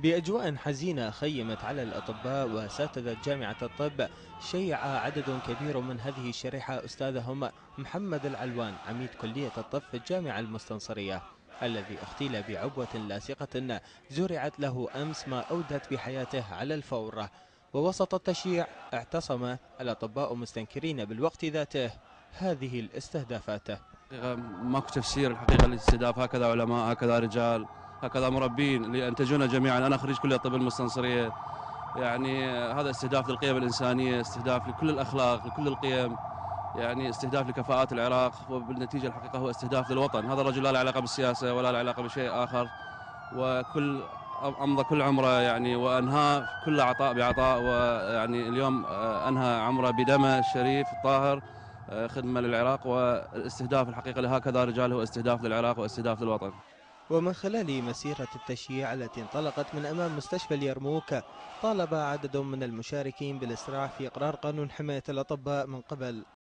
بأجواء حزينة خيمت على الأطباء وأساتذة جامعة الطب، شيع عدد كبير من هذه الشريحة أستاذهم محمد العلوان عميد كلية الطب في الجامعة المستنصرية، الذي اغتيل بعبوة لاصقة زرعت له أمس ما أودت بحياته على الفور. ووسط التشييع اعتصم الأطباء مستنكرين بالوقت ذاته هذه الاستهدافات. ماكو تفسير الحقيقه للاستهداف، هكذا علماء، هكذا رجال، هكذا مربين اللي انتجونا جميعا. انا خريج كليه الطب المستنصريه، يعني هذا استهداف للقيم الانسانيه، استهداف لكل الاخلاق، لكل القيم، يعني استهداف لكفاءات العراق، وبالنتيجه الحقيقه هو استهداف للوطن. هذا الرجل لا له علاقه بالسياسه ولا له علاقه بشيء اخر، وكل امضى كل عمره يعني وانهى كل عطاء بعطاء، ويعني اليوم انهى عمره بدمه الشريف الطاهر، خدمه للعراق. والاستهداف الحقيقه لهكذا رجال هو استهداف للعراق واستهداف للوطن. ومن خلال مسيرة التشييع التي انطلقت من أمام مستشفى اليرموك، طالب عدد من المشاركين بالإسراع في إقرار قانون حماية الأطباء من قبل